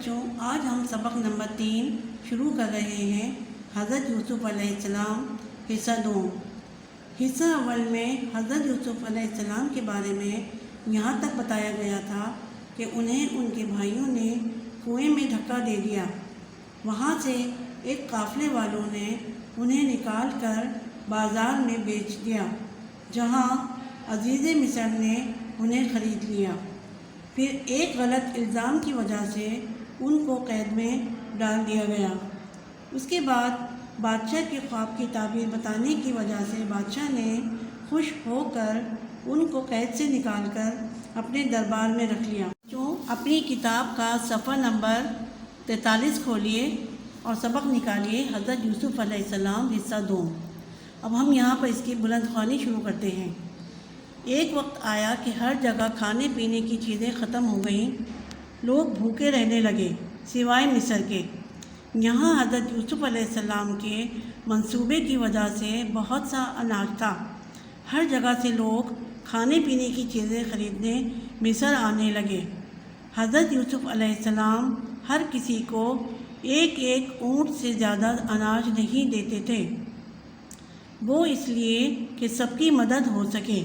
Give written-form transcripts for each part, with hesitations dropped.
بچوں، آج ہم سبق نمبر 3 شروع کر رہے ہیں۔ حضرت یوسف علیہ السلام حصہ 2۔ حصہ اول میں حضرت یوسف علیہ السلام کے بارے میں یہاں تک بتایا گیا تھا کہ انہیں ان کے بھائیوں نے کنویں میں دھکا دے دیا۔ وہاں سے ایک قافلے والوں نے انہیں نکال کر بازار میں بیچ دیا، جہاں عزیز مصر نے انہیں خرید لیا۔ پھر ایک غلط الزام کی وجہ سے ان کو قید میں ڈال دیا گیا۔ اس کے بعد بادشاہ کے خواب کی تعبیر بتانے کی وجہ سے بادشاہ نے خوش ہو کر ان کو قید سے نکال کر اپنے دربار میں رکھ لیا۔ جو اپنی کتاب کا صفحہ نمبر 43 کھولیے اور سبق نکالیے حضرت یوسف علیہ السلام حصہ 2۔ اب ہم یہاں پر اس کی بلند خوانی شروع کرتے ہیں۔ ایک وقت آیا کہ ہر جگہ کھانے پینے کی چیزیں ختم ہو گئیں، لوگ بھوکے رہنے لگے سوائے مصر کے۔ یہاں حضرت یوسف علیہ السلام کے منصوبے کی وجہ سے بہت سا اناج تھا۔ ہر جگہ سے لوگ کھانے پینے کی چیزیں خریدنے مصر آنے لگے۔ حضرت یوسف علیہ السلام ہر کسی کو ایک ایک اونٹ سے زیادہ اناج نہیں دیتے تھے، وہ اس لیے کہ سب کی مدد ہو سکے۔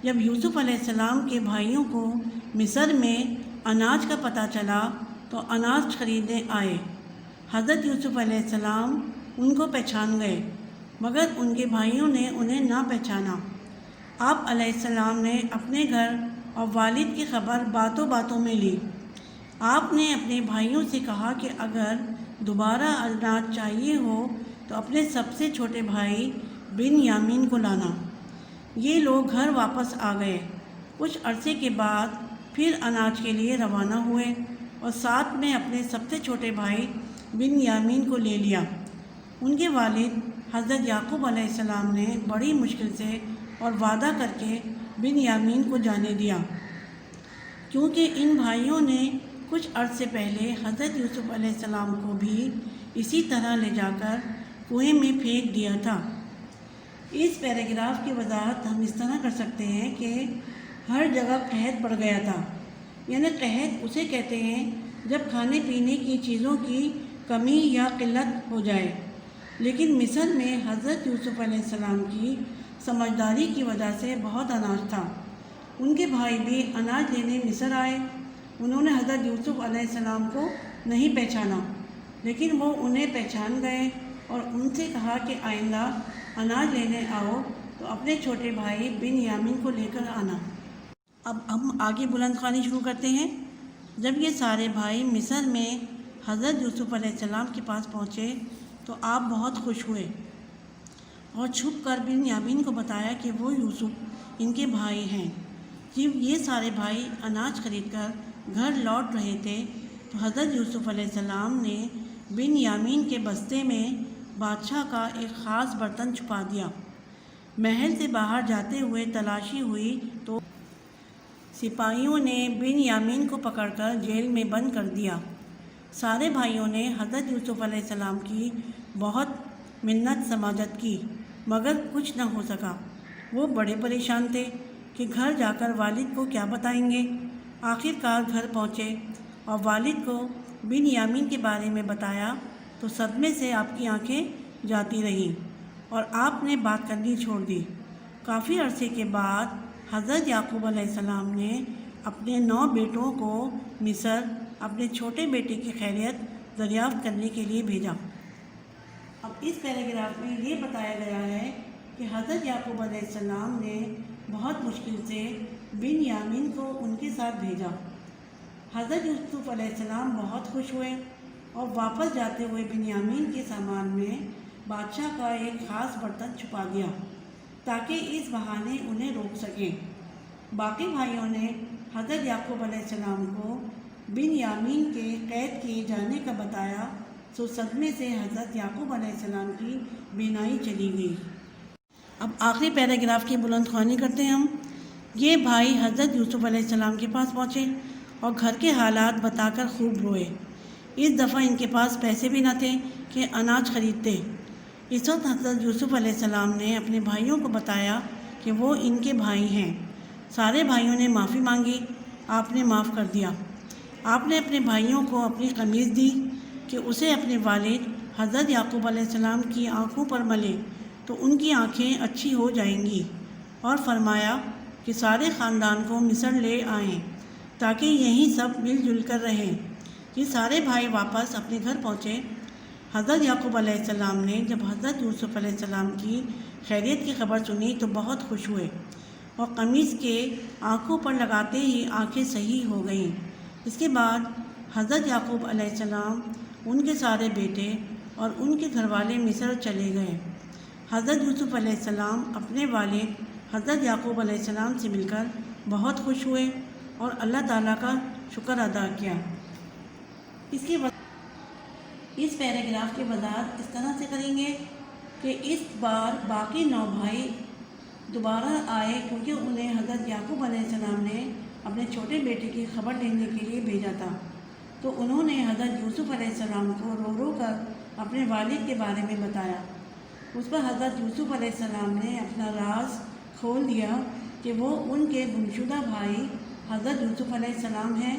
جب یوسف علیہ السلام کے بھائیوں کو مصر میں اناج کا پتہ چلا تو اناج خریدنے آئے۔ حضرت یوسف علیہ السلام ان کو پہچان گئے، مگر ان کے بھائیوں نے انہیں نہ پہچانا۔ آپ علیہ السلام نے اپنے گھر اور والد کی خبر باتوں باتوں میں لی۔ آپ نے اپنے بھائیوں سے کہا کہ اگر دوبارہ اناج چاہیے ہو تو اپنے سب سے چھوٹے بھائی بن یامین کو لانا۔ یہ لوگ گھر واپس آ گئے۔ کچھ عرصے کے بعد پھر اناج کے لیے روانہ ہوئے اور ساتھ میں اپنے سب سے چھوٹے بھائی بن یامین کو لے لیا۔ ان کے والد حضرت یعقوب علیہ السلام نے بڑی مشکل سے اور وعدہ کر کے بن یامین کو جانے دیا، کیونکہ ان بھائیوں نے کچھ عرصے پہلے حضرت یوسف علیہ السلام کو بھی اسی طرح لے جا کر کنویں میں پھینک دیا تھا۔ اس پیراگراف کی وضاحت ہم اس طرح کر سکتے ہیں کہ ہر جگہ قحط پڑ گیا تھا، یعنی قحط اسے کہتے ہیں جب کھانے پینے کی چیزوں کی کمی یا قلت ہو جائے۔ لیکن مصر میں حضرت یوسف علیہ السلام کی سمجھداری کی وجہ سے بہت اناج تھا۔ ان کے بھائی بھی اناج لینے مصر آئے۔ انہوں نے حضرت یوسف علیہ السلام کو نہیں پہچانا، لیکن وہ انہیں پہچان گئے اور ان سے کہا کہ آئندہ اناج لینے آؤ تو اپنے چھوٹے بھائی بن یامین کو لے کر آنا۔ اب ہم آگے بلند خوانی شروع کرتے ہیں۔ جب یہ سارے بھائی مصر میں حضرت یوسف علیہ السلام کے پاس پہنچے تو آپ بہت خوش ہوئے اور چھپ کر بن یامین کو بتایا کہ وہ یوسف ان کے بھائی ہیں۔ جب یہ سارے بھائی اناج خرید کر گھر لوٹ رہے تھے تو حضرت یوسف علیہ السلام نے بن یامین کے بستے میں بادشاہ کا ایک خاص برتن چھپا دیا۔ محل سے باہر جاتے ہوئے تلاشی ہوئی تو سپاہیوں نے بن یامین کو پکڑ کر جیل میں بند کر دیا۔ سارے بھائیوں نے حضرت یوسف علیہ السلام کی بہت منت سماجت کی، مگر کچھ نہ ہو سکا۔ وہ بڑے پریشان تھے کہ گھر جا کر والد کو کیا بتائیں گے۔ آخر کار گھر پہنچے اور والد کو بن یامین کے بارے میں بتایا تو صدمے سے آپ کی آنکھیں جاتی رہیں اور آپ نے بات کرنی چھوڑ دی۔ کافی عرصے کے بعد حضرت یعقوب علیہ السلام نے اپنے 9 بیٹوں کو مصر اپنے چھوٹے بیٹے کی خیریت دریافت کرنے کے لیے بھیجا۔ اب اس پیراگراف میں یہ بتایا گیا ہے کہ حضرت یعقوب علیہ السلام نے بہت مشکل سے بن یامین کو ان کے ساتھ بھیجا۔ حضرت یوسف علیہ السلام بہت خوش ہوئے اور واپس جاتے ہوئے بن یامین کے سامان میں بادشاہ کا ایک خاص برتن چھپا دیا تاکہ اس بہانے انہیں روک سکیں۔ باقی بھائیوں نے حضرت یعقوب علیہ السلام کو بن یامین کے قید کیے جانے کا بتایا تو صدمے سے حضرت یعقوب علیہ السلام کی بینائی چلی گئی۔ اب آخری پیراگراف کی بلند خوانی کرتے ہیں ہم۔ یہ بھائی حضرت یوسف علیہ السلام کے پاس پہنچے اور گھر کے حالات بتا کر خوب روئے۔ اس دفعہ ان کے پاس پیسے بھی نہ تھے کہ اناج خریدتے۔ اس وقت حضرت یوسف علیہ السلام نے اپنے بھائیوں کو بتایا کہ وہ ان کے بھائی ہیں۔ سارے بھائیوں نے معافی مانگی، آپ نے معاف کر دیا۔ آپ نے اپنے بھائیوں کو اپنی قمیض دی کہ اسے اپنے والد حضرت یعقوب علیہ السلام کی آنکھوں پر ملے تو ان کی آنکھیں اچھی ہو جائیں گی، اور فرمایا کہ سارے خاندان کو مصر لے آئیں تاکہ یہیں سب مل جل کر رہیں۔ یہ سارے بھائی واپس اپنے گھر پہنچے۔ حضرت یعقوب علیہ السلام نے جب حضرت یوسف علیہ السلام کی خیریت کی خبر سنی تو بہت خوش ہوئے، اور قمیص کے آنکھوں پر لگاتے ہی آنکھیں صحیح ہو گئیں۔ اس کے بعد حضرت یعقوب علیہ السلام، ان کے سارے بیٹے اور ان کے گھر والے مصر چلے گئے۔ حضرت یوسف علیہ السلام اپنے والد حضرت یعقوب علیہ السلام سے مل کر بہت خوش ہوئے اور اللہ تعالیٰ کا شکر ادا کیا۔ اس پیراگراف کی وضاحت اس طرح سے کریں گے کہ اس بار باقی 9 بھائی دوبارہ آئے کیونکہ انہیں حضرت یعقوب علیہ السلام نے اپنے چھوٹے بیٹے کی خبر لینے کے لیے بھیجا تھا، تو انہوں نے حضرت یوسف علیہ السلام کو رو رو کر اپنے والد کے بارے میں بتایا۔ اس پر حضرت یوسف علیہ السلام نے اپنا راز کھول دیا کہ وہ ان کے گمشدہ بھائی حضرت یوسف علیہ السلام ہیں،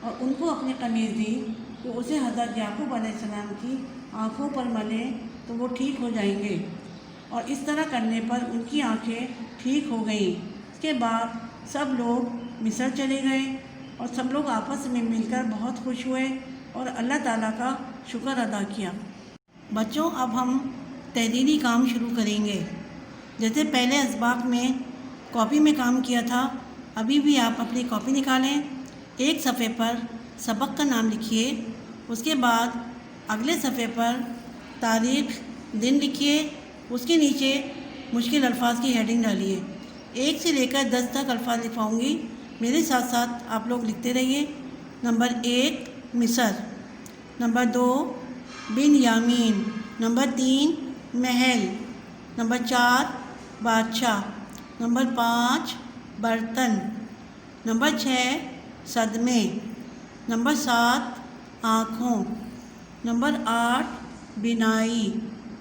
اور ان کو اپنی قمیض دی کہ اسے حضرت یعقوب علیہ السلام کی آنکھوں پر ملیں تو وہ ٹھیک ہو جائیں گے، اور اس طرح کرنے پر ان کی آنکھیں ٹھیک ہو گئیں۔ اس کے بعد سب لوگ مصر چلے گئے اور سب لوگ آپس میں مل کر بہت خوش ہوئے اور اللہ تعالیٰ کا شکر ادا کیا۔ بچوں، اب ہم تحریری کام شروع کریں گے۔ جیسے پہلے اسباق میں کاپی میں کام کیا تھا، ابھی بھی آپ اپنی کاپی نکالیں، ایک صفحے پر سبق کا نام لکھیے، اس کے بعد اگلے صفحے پر تاریخ دن لکھیے، اس کے نیچے مشکل الفاظ کی ہیڈنگ ڈالیے۔ 1 سے لے کر 10 تک الفاظ لکھواؤں گی، میرے ساتھ ساتھ آپ لوگ لکھتے رہیے۔ نمبر 1 مصر، number 2 Binyamin, number 3 Mahal, number 4 بادشاہ، نمبر 5 برتن، نمبر 6 صدمے، نمبر 7 آنکھوں، نمبر 8 بینائی،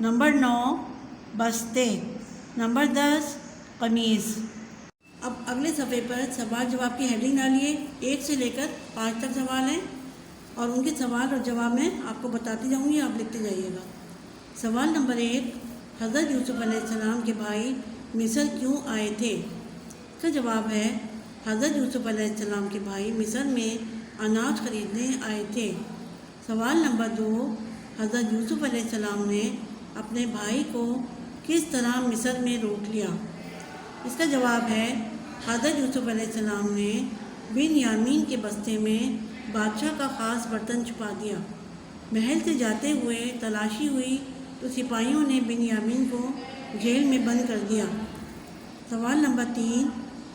نمبر 9 بستے، نمبر 10 قمیص۔ اب اگلے صفحے پر سوال جواب کی ہیڈنگ ڈالیے۔ 1 سے لے کر 5 تک سوال ہیں، اور ان کے سوال اور جواب میں آپ کو بتاتی جاؤں گی، آپ لکھتے جائیے گا۔ سوال نمبر 1، حضرت یوسف علیہ السلام کے بھائی مصر کیوں آئے تھے؟ اس کا جواب ہے، حضرت یوسف علیہ السلام کے بھائی مصر میں اناج خریدنے آئے تھے۔ سوال نمبر 2، حضرت یوسف علیہ السلام نے اپنے بھائی کو کس طرح مصر میں روک لیا؟ اس کا جواب ہے، حضرت یوسف علیہ السلام نے بنیامین کے بستے میں بادشاہ کا خاص برتن چھپا دیا۔ محل سے جاتے ہوئے تلاشی ہوئی تو سپاہیوں نے بنیامین کو جیل میں بند کر دیا۔ سوال نمبر 3،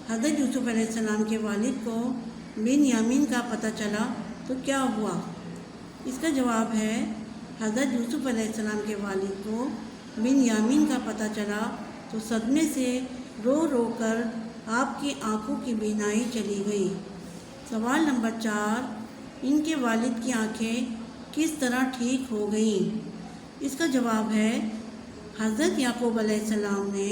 حضرت یوسف علیہ السلام کے والد کو بنیامین کا پتہ چلا تو کیا ہوا؟ اس کا جواب ہے، حضرت یوسف علیہ السلام کے والد کو بنیامین کا پتہ چلا تو صدمے سے رو رو کر آپ کی آنکھوں کی بینائی چلی گئی۔ سوال نمبر 4، ان کے والد کی آنکھیں کس طرح ٹھیک ہو گئیں؟ اس کا جواب ہے، حضرت یعقوب علیہ السلام نے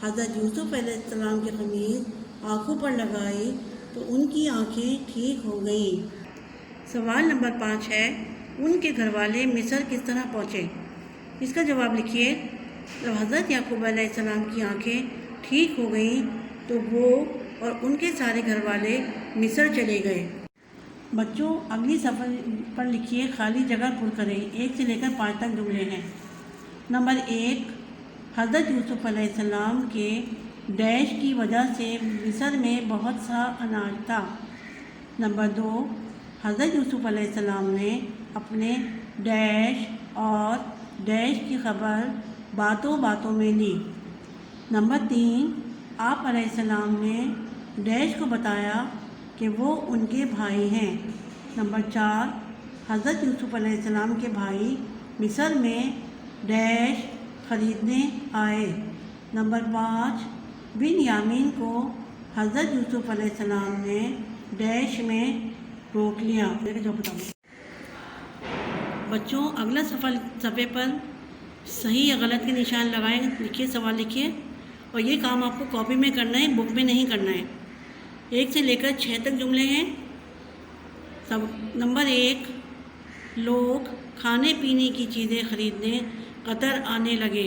حضرت یوسف علیہ السلام کی قمیض آنکھوں پر لگائی تو ان کی آنکھیں ٹھیک ہو گئیں۔ سوال نمبر 5 ہے، ان کے گھر والے مصر کس طرح پہنچے؟ اس کا جواب لکھیے۔ جب حضرت یعقوب علیہ السلام کی آنکھیں ٹھیک ہو گئیں تو وہ اور ان کے سارے گھر والے مصر چلے گئے۔ بچوں، اگلی صفحے پر لکھیے، خالی جگہ پر کریں۔ 1 سے لے کر 5 تک جملے ہیں۔ نمبر 1، حضرت یوسف علیہ السلام کے ڈیش کی وجہ سے مصر میں بہت سا اناج تھا۔ نمبر 2، حضرت یوسف علیہ السلام نے اپنے ڈیش اور ڈیش کی خبر باتوں باتوں میں لی۔ نمبر 3، آپ علیہ السلام نے ڈیش کو بتایا کہ وہ ان کے بھائی ہیں۔ نمبر 4، حضرت یوسف علیہ السلام کے بھائی مصر میں ڈیش خریدنے آئے۔ نمبر 5، بنیامین کو حضرت یوسف علیہ السلام نے ڈیش میں روک لیا۔ بچوں، اگلا صفحے پر صحیح یا غلط کے نشان لگائیں، لکھیے، سوال لکھیے، اور یہ کام آپ کو کاپی میں کرنا ہے، بک میں نہیں کرنا ہے۔ 1 سے لے کر 6 تک جملے ہیں۔ نمبر 1، لوگ کھانے پینے کی چیزیں خریدنے قطر آنے لگے۔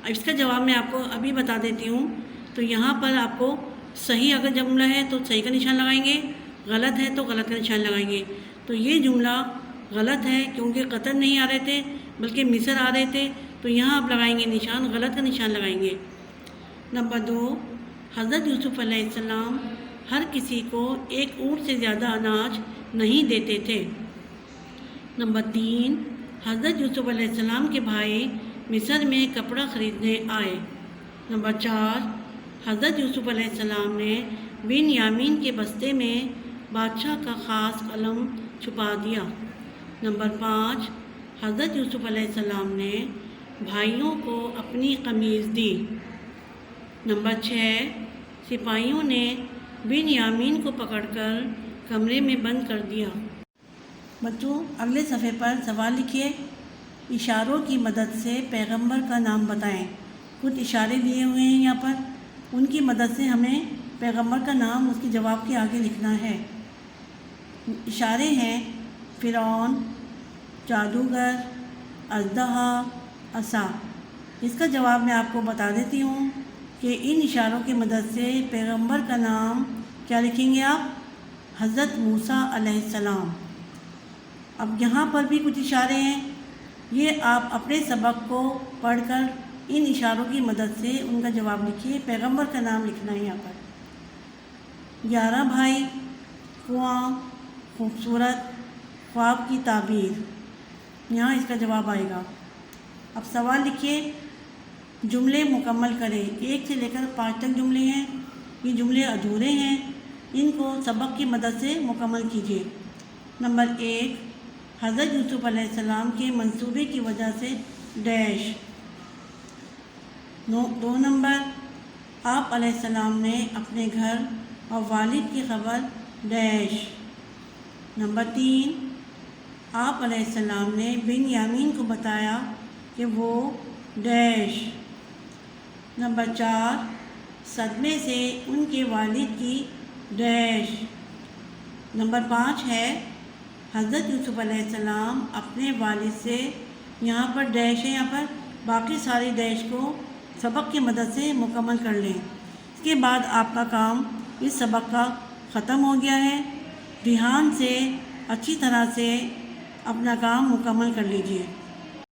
اب اس کا جواب میں آپ کو ابھی بتا دیتی ہوں۔ تو یہاں پر آپ کو صحیح اگر جملہ ہے تو صحیح کا نشان لگائیں گے، غلط ہے تو غلط کا نشان لگائیں گے۔ تو یہ جملہ غلط ہے کیونکہ قطر نہیں آ رہے تھے بلکہ مصر آ رہے تھے، تو یہاں آپ لگائیں گے نشان، غلط کا نشان لگائیں گے۔ نمبر 2، حضرت یوسف علیہ السلام ہر کسی کو ایک اونٹ سے زیادہ اناج نہیں دیتے تھے۔ نمبر 3، حضرت یوسف علیہ السلام کے بھائی مصر میں کپڑا خریدنے آئے۔ نمبر 4، حضرت یوسف علیہ السلام نے بن یامین کے بستے میں بادشاہ کا خاص علم چھپا دیا۔ نمبر 5، حضرت یوسف علیہ السلام نے بھائیوں کو اپنی قمیض دی۔ نمبر 6، سپاہیوں نے بن یامین کو پکڑ کر کمرے میں بند کر دیا۔ بچوں اگلے صفحے پر سوال لکھیے، اشاروں کی مدد سے پیغمبر کا نام بتائیں۔ کچھ اشارے دیے ہوئے ہیں یہاں پر، ان کی مدد سے ہمیں پیغمبر کا نام اس کے جواب کے آگے لکھنا ہے۔ اشارے ہیں فرعون، جادوگر، اژدہا، عصا۔ اس کا جواب میں آپ کو بتا دیتی ہوں کہ ان اشاروں کی مدد سے پیغمبر کا نام کیا لکھیں گے آپ؟ حضرت موسیٰ علیہ السلام۔ اب یہاں پر بھی کچھ اشارے ہیں، یہ آپ اپنے سبق کو پڑھ کر ان اشاروں کی مدد سے ان کا جواب لکھیے۔ پیغمبر کا نام لکھنا ہے یہاں پر۔ 11 بھائی، کنواں، خوبصورت، خواب کی تعبیر، یہاں اس کا جواب آئے گا۔ اب سوال لکھیے، جملے مکمل کریں۔ 1 سے لے کر 5 تک جملے ہیں، یہ جملے ادھورے ہیں، ان کو سبق کی مدد سے مکمل کیجیے۔ نمبر 1، حضرت یوسف علیہ السلام کے منصوبے کی وجہ سے ڈیش۔ 2 نمبر، آپ علیہ السلام نے اپنے گھر اور والد کی خبر ڈیش۔ نمبر 3، آپ علیہ السلام نے بن یامین کو بتایا کہ وہ ڈیش۔ نمبر 4، صدمے سے ان کے والد کی ڈیش۔ نمبر 5 ہے، حضرت یوسف علیہ السلام اپنے والد سے، یہاں پر ڈیش ہے، یہاں پر باقی ساری ڈیش کو سبق کی مدد سے مکمل کر لیں۔ اس کے بعد آپ کا کام اس سبق کا ختم ہو گیا ہے۔ دھیان سے اچھی طرح سے اپنا کام مکمل کر لیجیے۔